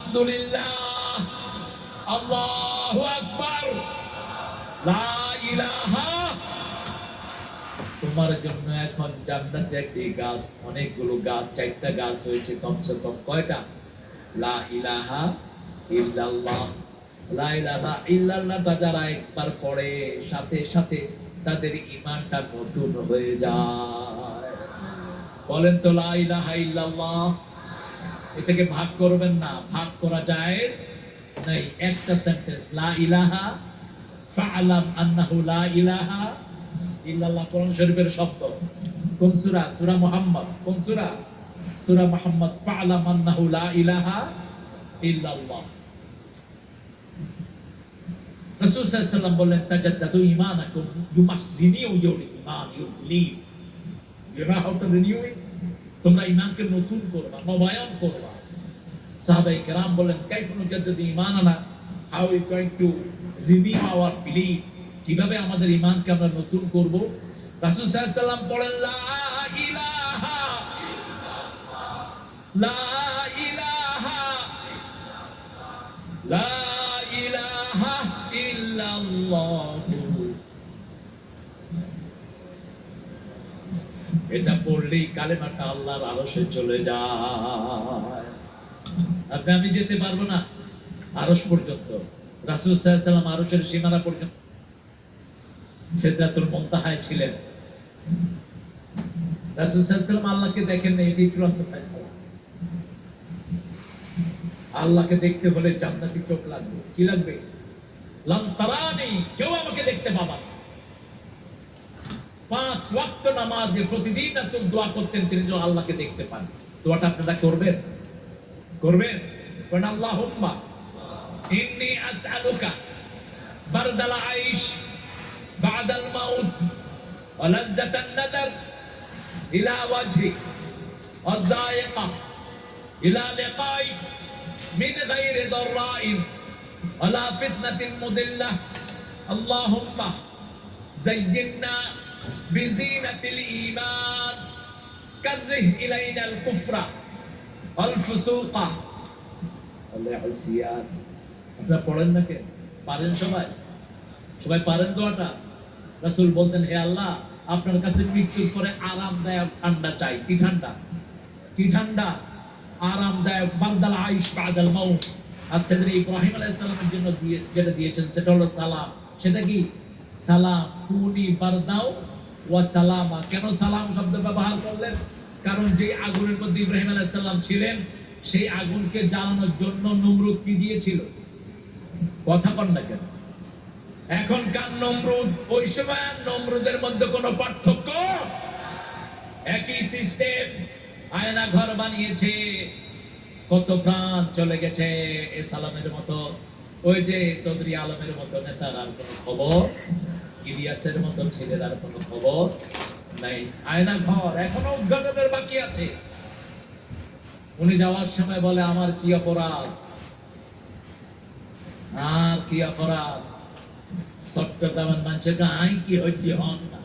আলহামদুলিল্লাহ, আল্লাহু আকবার, লা ইলাহা। তোমার জন্য এখন জান্নাতে একটি গাছ, অনেকগুলো গাছ, 4টা গাছ হয়েছে কমসে কম। কয়টা? লা ইলাহা ইল্লাল্লাহ। লা ইলাহা ইল্লাল্লাহটা যারা একবার পড়ে, সাথে সাথে তাদের ঈমানটা নতুন হয়ে যায়। বলেন তো লা ইলাহা ইল্লাল্লাহ। এটাকে ভাগ করবেন না, ভাগ করা জায়েজ নাই। একটা সেন্টেন্স, লা ইলাহা ফা'লাম আন্নাহু লা ইলাহা ইল্লাল্লাহ। কোরআন শরীফের শব্দ। কোন সূরা? সূরা মুহাম্মদ। কোন সূরা? সূরা মুহাম্মদ। ফা'লাম আন্নাহু লা ইলাহা ইল্লাল্লাহ। রাসূল সাল্লাল্লাহু আলাইহি ওয়াসাল্লাম বলেন, তাজাদ্দাদু ঈমানাকুম, you must renew your iman, your belief. You know how to renew it? তোমরা ঈমানকে নতুন করবা, নবায়ন করবা। সাহাবায়ে কেরাম বলেন, কাইফা নুজাদ্দিদু ঈমানানা, how are we going to renew our belief? কিভাবে আমাদের ঈমানকে আমরা নতুন করব? রাসূল সাল্লাল্লাহু আলাইহি ওয়াসাল্লাম বলেন, লা ইলাহা ইল্লাল্লাহ, লা ইলাহা ইল্লাল্লাহ, লা ইলাহা ইল্লাল্লাহ। এটা পড়লেই কালেমাটা আল্লাহর আরশে চলে যায়। আপনি আমি যেতে পারবো না আরশ পর্যন্ত। রাসূল সাল্লাল্লাহু আলাইহি ওয়াসাল্লাম আরশের সীমানা পর্যন্ত সিদরাতুল মুনতাহায় ছিলেন। রাসূল সাল্লাল্লাহু আলাইহি ওয়াসাল্লাম আল্লাহকে দেখেন না, এটি চূড়ান্ত ফয়সালা। আল্লাহকে দেখতে হলে জান্নাতি চোখ লাগবে। কি লাগবে? লান তারানি, কেউ আমাকে দেখতে পাবে না। 5 ওয়াক্ত নামাজে প্রতিদিন রাসূল দোয়া করতেন তিনি যেন আল্লাহকে দেখতে পান। দোয়াটা আপনারা করবেন? করবেন? বলেন, আল্লাহুম্মা ইন্নী আসআলুকা বারদাল আইশ বাদাল মাউত ওয়া লাযযাতান নাযার ইলা ওয়াজহিক ওয়া যায়িকা ইলা লিকাইক মিন গায়রি দাররাইন ওয়ালা ফিতনাতিন মুদিল্লাহ। আল্লাহুম্মা যায়্যিননা বিজিনাতিল ঈমান কাররিহ ইলাইনাল কুফরা ওয়াল ফুসুকা ওয়াল ইসয়ান। আপনারা পড়েন না কেন? পারেন সবাই? সবাই পারেন দোয়াটা? রাসূল বলতেন, হে আল্লাহ, আপনার কাছে মৃত্যুর পরে আরামদায়ক ঠান্ডা চাই। কি ঠান্ডা? কি ঠান্ডা? আরামদায়ক, বারদাল আইশ বাদাল মাউত। আর সেদিন ইব্রাহিম আলাইহিস সালামের জন্য যেটা দিয়েছেন সেটা হলো সালাম। সেটা কি? সালাম। কুনি বারদাও ওয়া সালামা। কেন সালাম শব্দ ব্যবহার করলেন? কারণ যে আগুনের মধ্যে ইব্রাহিম আলাইহিস সালাম ছিলেন, সেই আগুনকে জ্বালানোর জন্য নমরুদ কি দিয়েছিল? কথা কন না কেন? এখনকার নমরুদ, ওই সময় নমরুদের মধ্যে কোনো পার্থক্য? একই সিস্টেম। আয়না ঘর বানিয়েছে, কত প্রাণ চলে গেছে। এ সালামের মতো, ওই যে চৌধুরী আলমের মতো নেতার আর কোনো খবর, ইলিয়াসের মতো ছেলের আর কোনো খবর নাই। আয়না ঘর এখনো উদ্ঘাটনের বাকি আছে। উনি যাওয়ার সময় বলে, আমার কি অপরাধ, আর কি অপরাধ। চট্টগ্রামের মানুষের আই কি হচ্ছে হন না।